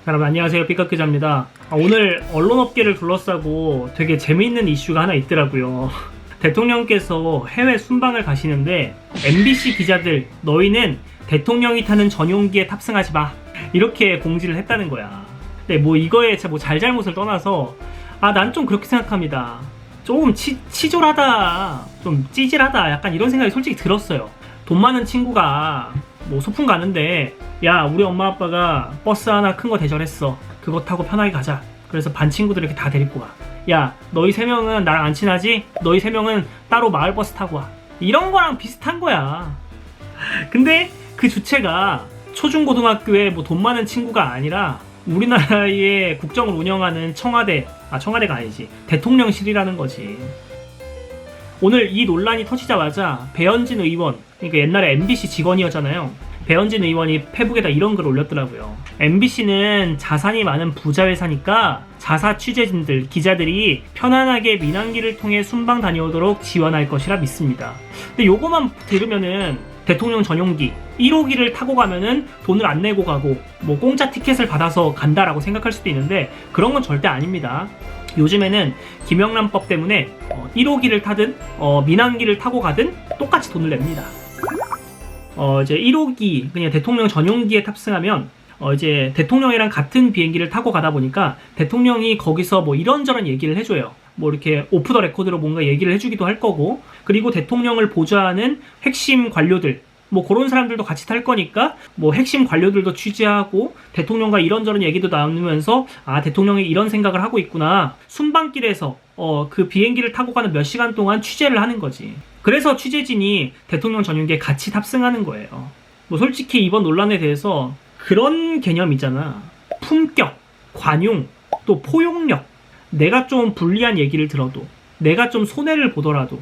여러분 안녕하세요, 삐까 기자입니다. 오늘 언론업계를 둘러싸고 되게 재미있는 이슈가 하나 있더라고요. 대통령께서 해외 순방을 가시는데 MBC 기자들, 너희는 대통령이 타는 전용기에 탑승하지 마, 이렇게 공지를 했다는 거야. 근데 뭐 이거에 뭐 잘잘못을 떠나서 난 좀 그렇게 생각합니다. 조금 치졸하다, 좀 찌질하다, 약간 이런 생각이 솔직히 들었어요. 돈 많은 친구가 뭐 소풍 가는데, 야, 우리 엄마 아빠가 버스 하나 큰 거 대절했어, 그거 타고 편하게 가자. 그래서 반 친구들 이렇게 다 데리고 가. 야, 너희 3명은 나랑 안 친하지? 너희 3명은 따로 마을버스 타고 와. 이런 거랑 비슷한 거야. 근데 그 주체가 초중고등학교에 뭐 돈 많은 친구가 아니라 우리나라의 국정을 운영하는 청와대가 아니지, 대통령실이라는 거지. 오늘 이 논란이 터지자마자 배현진 의원, 그러니까 옛날에 MBC 직원이었잖아요. 배현진 의원이 페북에다 이런 글을 올렸더라고요. MBC는 자산이 많은 부자 회사니까 자사 취재진들, 기자들이 편안하게 민항기를 통해 순방 다녀오도록 지원할 것이라 믿습니다. 근데 요거만 들으면은 대통령 전용기 1호기를 타고 가면은 돈을 안 내고 가고 뭐 공짜 티켓을 받아서 간다라고 생각할 수도 있는데, 그런 건 절대 아닙니다. 요즘에는 김영란법 때문에 1호기를 타든 민항기를 타고 가든 똑같이 돈을 냅니다. 이제 1호기, 그냥 대통령 전용기에 탑승하면 이제 대통령이랑 같은 비행기를 타고 가다 보니까 대통령이 거기서 뭐 이런저런 얘기를 해줘요. 뭐 이렇게 오프 더 레코드로 뭔가 얘기를 해주기도 할 거고, 그리고 대통령을 보좌하는 핵심 관료들, 뭐 그런 사람들도 같이 탈 거니까 뭐 핵심 관료들도 취재하고 대통령과 이런저런 얘기도 나누면서 대통령이 이런 생각을 하고 있구나, 순방길에서 그 비행기를 타고 가는 몇 시간 동안 취재를 하는 거지. 그래서 취재진이 대통령 전용기에 같이 탑승하는 거예요. 뭐 솔직히 이번 논란에 대해서 그런 개념이잖아. 품격, 관용, 또 포용력. 내가 좀 불리한 얘기를 들어도, 내가 좀 손해를 보더라도,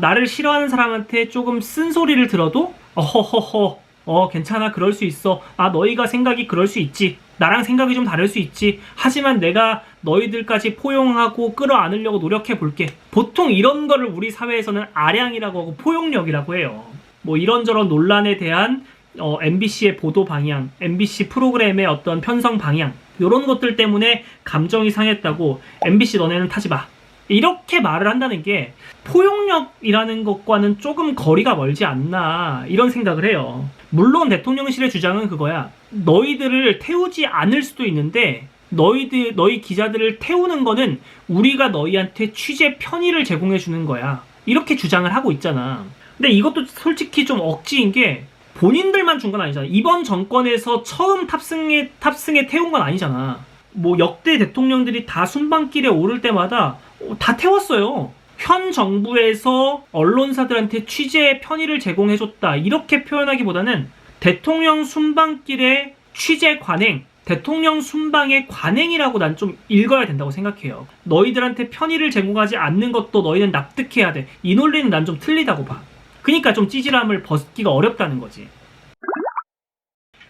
나를 싫어하는 사람한테 조금 쓴소리를 들어도 허허허, 괜찮아, 그럴 수 있어. 너희가 생각이 그럴 수 있지, 나랑 생각이 좀 다를 수 있지, 하지만 내가 너희들까지 포용하고 끌어안으려고 노력해 볼게. 보통 이런 거를 우리 사회에서는 아량이라고 하고 포용력이라고 해요. 뭐 이런저런 논란에 대한 MBC의 보도 방향, MBC 프로그램의 어떤 편성 방향, 이런 것들 때문에 감정이 상했다고 MBC 너네는 타지 마, 이렇게 말을 한다는 게 포용력이라는 것과는 조금 거리가 멀지 않나, 이런 생각을 해요. 물론 대통령실의 주장은 그거야. 너희들을 태우지 않을 수도 있는데 너희 기자들을 태우는 거는 우리가 너희한테 취재 편의를 제공해 주는 거야, 이렇게 주장을 하고 있잖아. 근데 이것도 솔직히 좀 억지인 게, 본인들만 준 건 아니잖아. 이번 정권에서 처음 탑승에 태운 건 아니잖아. 뭐 역대 대통령들이 다 순방길에 오를 때마다 다 태웠어요. 현 정부에서 언론사들한테 취재 편의를 제공해줬다, 이렇게 표현하기보다는 대통령 순방길의 취재 관행, 대통령 순방의 관행이라고 난 좀 읽어야 된다고 생각해요. 너희들한테 편의를 제공하지 않는 것도 너희는 납득해야 돼, 이 논리는 난 좀 틀리다고 봐. 그러니까 좀 찌질함을 벗기가 어렵다는 거지.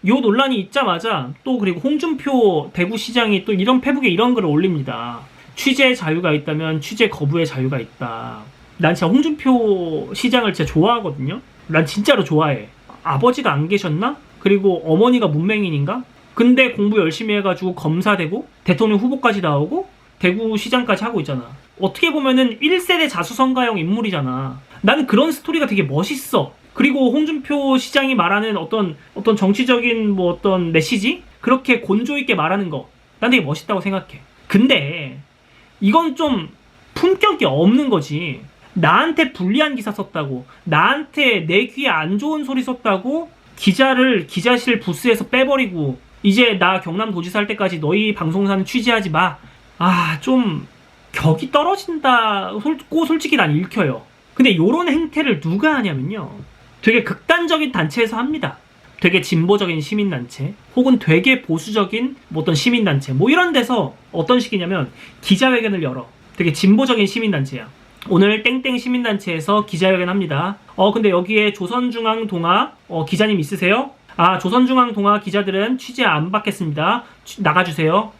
요 논란이 있자마자 또 그리고 홍준표 대구시장이 또 이런 페북에 이런 글을 올립니다. 취재 자유가 있다면 취재 거부의 자유가 있다. 난 진짜 홍준표 시장을 진짜 좋아하거든요. 난 진짜로 좋아해. 아버지가 안 계셨나? 그리고 어머니가 문맹인인가? 근데 공부 열심히 해가지고 검사 되고 대통령 후보까지 나오고 대구시장까지 하고 있잖아. 어떻게 보면은 1세대 자수성가형 인물이잖아. 나는 그런 스토리가 되게 멋있어. 그리고 홍준표 시장이 말하는 어떤 정치적인 뭐 어떤 메시지? 그렇게 곤조 있게 말하는 거, 난 되게 멋있다고 생각해. 근데 이건 좀 품격이 없는 거지. 나한테 불리한 기사 썼다고, 나한테 내 귀에 안 좋은 소리 썼다고 기자를 기자실 부스에서 빼버리고, 이제 나 경남도지사 할 때까지 너희 방송사는 취재하지 마. 좀 격이 떨어진다고 솔직히 난 읽혀요. 근데 요런 행태를 누가 하냐면요, 되게 극단적인 단체에서 합니다. 되게 진보적인 시민단체, 혹은 되게 보수적인 뭐 어떤 시민단체, 뭐 이런 데서 어떤 식이냐면 기자회견을 열어. 되게 진보적인 시민단체야. 오늘 땡땡 시민단체에서 기자회견 합니다. 근데 여기에 조선중앙동아 기자님 있으세요? 조선중앙동아 기자들은 취재 안 받겠습니다. 나가주세요.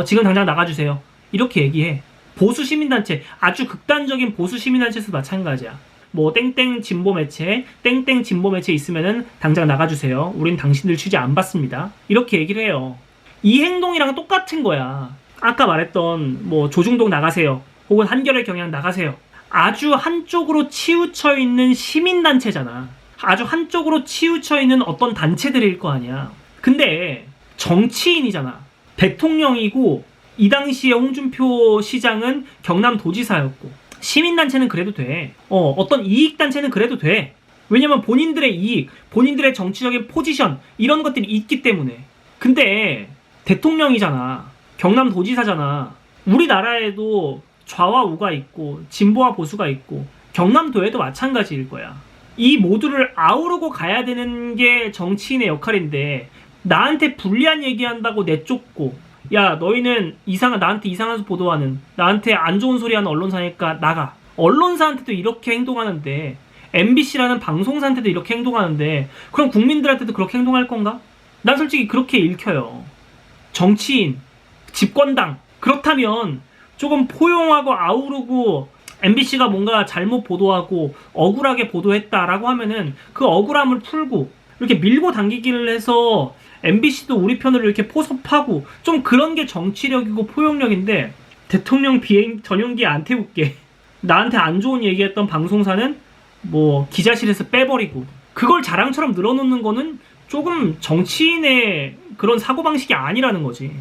지금 당장 나가주세요. 이렇게 얘기해. 보수 시민단체, 아주 극단적인 보수 시민단체에서 마찬가지야. 뭐 땡땡 진보 매체, 땡땡 진보 매체 있으면은 당장 나가주세요. 우린 당신들 취재 안 받습니다. 이렇게 얘기를 해요. 이 행동이랑 똑같은 거야. 아까 말했던 뭐 조중동 나가세요, 혹은 한겨레 경향 나가세요. 아주 한쪽으로 치우쳐 있는 시민단체잖아. 아주 한쪽으로 치우쳐 있는 어떤 단체들일 거 아니야. 근데 정치인이잖아. 대통령이고 이 당시에 홍준표 시장은 경남도지사였고, 시민단체는 그래도 돼. 어떤 이익단체는 그래도 돼. 왜냐면 본인들의 이익, 본인들의 정치적인 포지션, 이런 것들이 있기 때문에. 근데 대통령이잖아. 경남도지사잖아. 우리나라에도 좌와 우가 있고 진보와 보수가 있고 경남도에도 마찬가지일 거야. 이 모두를 아우르고 가야 되는 게 정치인의 역할인데, 나한테 불리한 얘기한다고 내쫓고, 야 너희는 나한테 이상한 보도하는, 나한테 안 좋은 소리 하는 언론사니까 나가. 언론사한테도 이렇게 행동하는데, MBC라는 방송사한테도 이렇게 행동하는데, 그럼 국민들한테도 그렇게 행동할 건가? 난 솔직히 그렇게 읽혀요. 정치인, 집권당, 그렇다면 조금 포용하고 아우르고 MBC가 뭔가 잘못 보도하고 억울하게 보도했다라고 하면은 그 억울함을 풀고 이렇게 밀고 당기기를 해서 MBC도 우리 편으로 이렇게 포섭하고, 좀 그런 게 정치력이고 포용력인데, 대통령 비행 전용기 안 태울게, 나한테 안 좋은 얘기했던 방송사는 뭐 기자실에서 빼버리고, 그걸 자랑처럼 늘어놓는 거는 조금 정치인의 그런 사고방식이 아니라는 거지.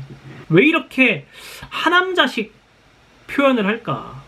왜 이렇게 하남자식 표현을 할까?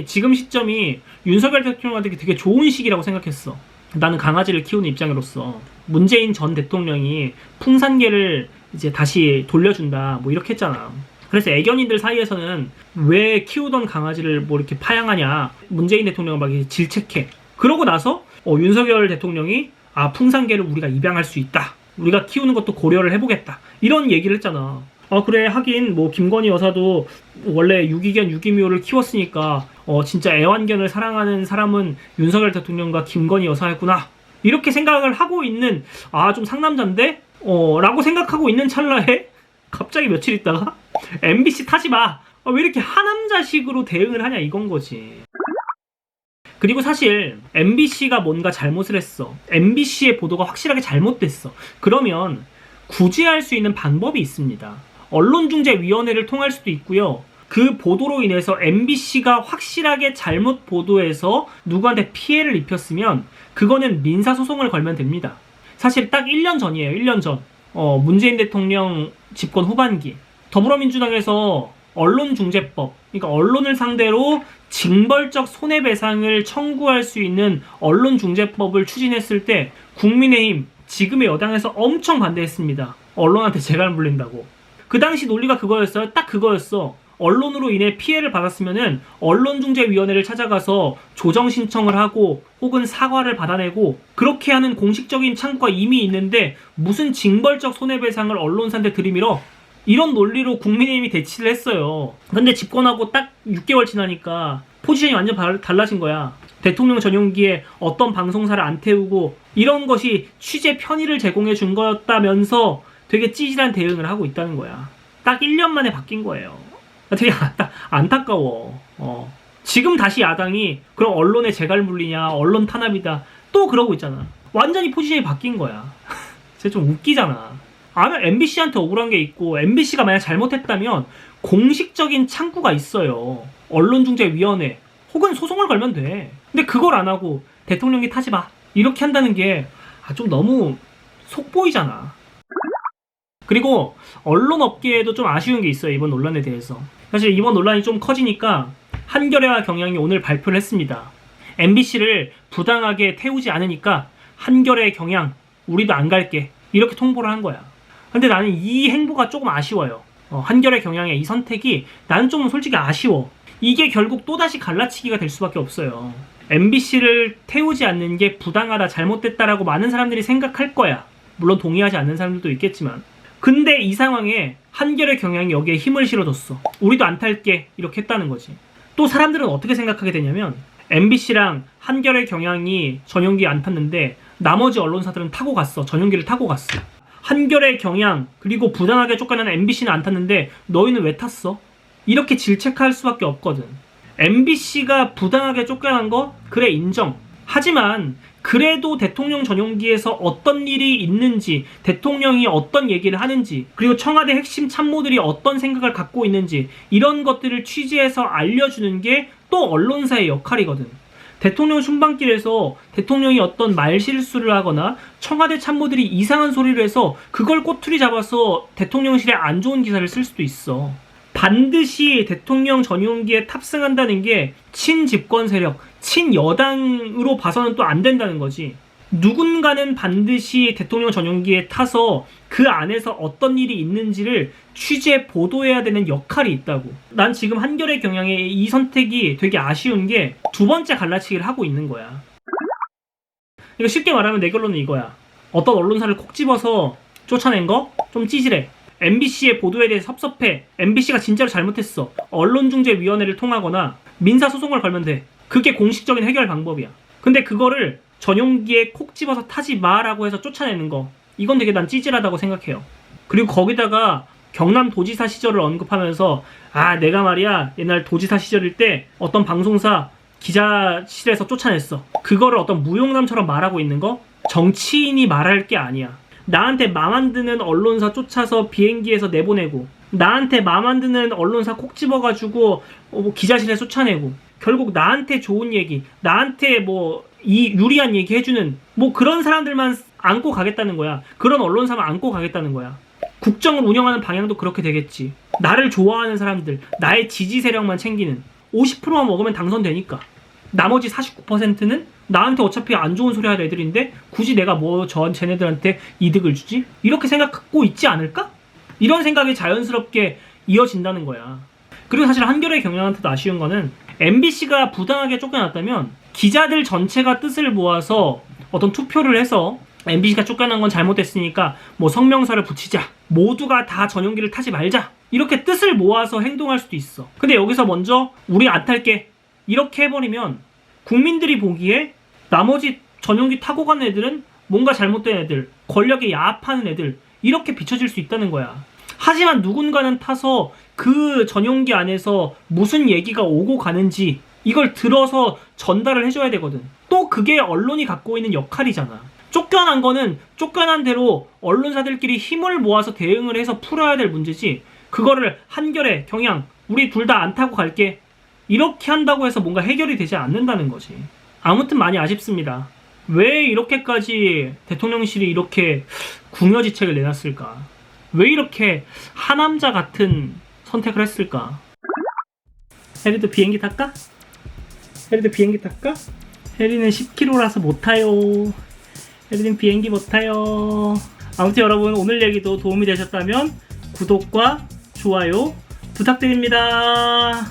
지금 시점이 윤석열 대통령한테 되게 좋은 시기라고 생각했어. 나는 강아지를 키우는 입장으로서 문재인 전 대통령이 풍산개를 이제 다시 돌려준다 뭐 이렇게 했잖아. 그래서 애견인들 사이에서는 왜 키우던 강아지를 뭐 이렇게 파양하냐, 문재인 대통령을 막 질책해. 그러고 나서 윤석열 대통령이 풍산개를 우리가 입양할 수 있다, 우리가 키우는 것도 고려를 해보겠다, 이런 얘기를 했잖아. 그래, 하긴 뭐 김건희 여사도 원래 유기견 유기묘를 키웠으니까 진짜 애완견을 사랑하는 사람은 윤석열 대통령과 김건희 여사였구나, 이렇게 생각을 하고 있는, 좀 상남자인데? 라고 생각하고 있는 찰나에 갑자기 며칠 있다가 MBC 타지마, 왜 이렇게 하남자식으로 대응을 하냐, 이건 거지. 그리고 사실 MBC가 뭔가 잘못을 했어, MBC의 보도가 확실하게 잘못됐어, 그러면 구제할 수 있는 방법이 있습니다. 언론중재위원회를 통할 수도 있고요. 그 보도로 인해서 MBC가 확실하게 잘못 보도해서 누구한테 피해를 입혔으면 그거는 민사소송을 걸면 됩니다. 사실 딱 1년 전이에요. 1년 전. 문재인 대통령 집권 후반기. 더불어민주당에서 언론중재법, 그러니까 언론을 상대로 징벌적 손해배상을 청구할 수 있는 언론중재법을 추진했을 때 국민의힘, 지금의 여당에서 엄청 반대했습니다. 언론한테 재갈 물린다고. 그 당시 논리가 그거였어요. 딱 그거였어. 언론으로 인해 피해를 받았으면은 언론중재위원회를 찾아가서 조정 신청을 하고 혹은 사과를 받아내고, 그렇게 하는 공식적인 창구가 이미 있는데 무슨 징벌적 손해배상을 언론사한테 들이밀어? 이런 논리로 국민의힘이 대치를 했어요. 근데 집권하고 딱 6개월 지나니까 포지션이 완전 달라진 거야. 대통령 전용기에 어떤 방송사를 안 태우고 이런 것이 취재 편의를 제공해 준 거였다면서 되게 찌질한 대응을 하고 있다는 거야. 딱 1년 만에 바뀐 거예요. 되게 안타까워. 지금 다시 야당이 그럼 언론에 재갈 물리냐, 언론 탄압이다, 또 그러고 있잖아. 완전히 포지션이 바뀐 거야. 진짜 좀 웃기잖아. MBC한테 억울한 게 있고, MBC가 만약 잘못했다면 공식적인 창구가 있어요. 언론중재위원회 혹은 소송을 걸면 돼. 근데 그걸 안 하고 대통령이 타지 마, 이렇게 한다는 게 좀 너무 속보이잖아. 그리고 언론업계에도 좀 아쉬운 게 있어요, 이번 논란에 대해서. 사실 이번 논란이 좀 커지니까 한겨레와 경향이 오늘 발표를 했습니다. MBC를 부당하게 태우지 않으니까 한겨레, 경향 우리도 안 갈게, 이렇게 통보를 한 거야. 근데 나는 이 행보가 조금 아쉬워요. 한겨레, 경향의 이 선택이 나는 좀 솔직히 아쉬워. 이게 결국 또다시 갈라치기가 될 수밖에 없어요. MBC를 태우지 않는 게 부당하다, 잘못됐다라고 많은 사람들이 생각할 거야. 물론 동의하지 않는 사람들도 있겠지만. 근데 이 상황에 한겨레, 경향이 여기에 힘을 실어줬어. 우리도 안 탈게, 이렇게 했다는 거지. 또 사람들은 어떻게 생각하게 되냐면, MBC랑 한겨레, 경향이 전용기 안 탔는데 나머지 언론사들은 타고 갔어. 전용기를 타고 갔어. 한겨레, 경향 그리고 부당하게 쫓겨난 MBC는 안 탔는데 너희는 왜 탔어? 이렇게 질책할 수밖에 없거든. MBC가 부당하게 쫓겨난 거? 그래, 인정. 하지만 그래도 대통령 전용기에서 어떤 일이 있는지, 대통령이 어떤 얘기를 하는지, 그리고 청와대 핵심 참모들이 어떤 생각을 갖고 있는지 이런 것들을 취재해서 알려주는 게 또 언론사의 역할이거든. 대통령 순방길에서 대통령이 어떤 말실수를 하거나 청와대 참모들이 이상한 소리를 해서 그걸 꼬투리 잡아서 대통령실에 안 좋은 기사를 쓸 수도 있어. 반드시 대통령 전용기에 탑승한다는 게 친집권 세력, 친여당으로 봐서는 또 안 된다는 거지. 누군가는 반드시 대통령 전용기에 타서 그 안에서 어떤 일이 있는지를 취재, 보도해야 되는 역할이 있다고. 난 지금 한겨레 경향의 이 선택이 되게 아쉬운 게 두 번째 갈라치기를 하고 있는 거야. 이거 쉽게 말하면 내 결론은 이거야. 어떤 언론사를 콕 집어서 쫓아낸 거? 좀 찌질해. MBC의 보도에 대해 섭섭해. MBC가 진짜로 잘못했어. 언론중재위원회를 통하거나 민사소송을 걸면 돼. 그게 공식적인 해결 방법이야. 근데 그거를 전용기에 콕 집어서 타지 마라고 해서 쫓아내는 거, 이건 되게 난 찌질하다고 생각해요. 그리고 거기다가 경남도지사 시절을 언급하면서 내가 말이야 옛날 도지사 시절일 때 어떤 방송사 기자실에서 쫓아냈어. 그거를 어떤 무용담처럼 말하고 있는 거? 정치인이 말할 게 아니야. 나한테 맘 안 드는 언론사 쫓아서 비행기에서 내보내고, 나한테 맘 안 드는 언론사 콕 집어가지고 기자실에 쫓아내고, 결국 나한테 좋은 얘기, 나한테 유리한 얘기 해주는 그런 사람들만 안고 가겠다는 거야. 그런 언론사만 안고 가겠다는 거야. 국정을 운영하는 방향도 그렇게 되겠지. 나를 좋아하는 사람들, 나의 지지 세력만 챙기는, 50%만 먹으면 당선되니까. 나머지 49%는 나한테 어차피 안 좋은 소리 할 애들인데 굳이 내가 쟤네들한테 이득을 주지? 이렇게 생각하고 있지 않을까? 이런 생각이 자연스럽게 이어진다는 거야. 그리고 사실 한겨레 경향한테도 아쉬운 거는 MBC가 부당하게 쫓겨났다면 기자들 전체가 뜻을 모아서 어떤 투표를 해서 MBC가 쫓겨난 건 잘못됐으니까 성명서를 붙이자, 모두가 다 전용기를 타지 말자, 이렇게 뜻을 모아서 행동할 수도 있어. 근데 여기서 먼저 우리 안 탈게 이렇게 해버리면 국민들이 보기에 나머지 전용기 타고 간 애들은 뭔가 잘못된 애들, 권력에 야합하는 애들, 이렇게 비춰질 수 있다는 거야. 하지만 누군가는 타서 그 전용기 안에서 무슨 얘기가 오고 가는지 이걸 들어서 전달을 해줘야 되거든. 또 그게 언론이 갖고 있는 역할이잖아. 쫓겨난 거는 쫓겨난 대로 언론사들끼리 힘을 모아서 대응을 해서 풀어야 될 문제지, 그거를 한겨레, 경향, 우리 둘 다 안 타고 갈게, 이렇게 한다고 해서 뭔가 해결이 되지 않는다는 거지. 아무튼 많이 아쉽습니다. 왜 이렇게까지 대통령실이 이렇게 궁여지책을 내놨을까? 왜 이렇게 하남자 같은 선택을 했을까? 해리도 비행기 탈까? 해리는 10kg라서 못 타요. 해리는 비행기 못 타요. 아무튼 여러분, 오늘 얘기도 도움이 되셨다면 구독과 좋아요 부탁드립니다.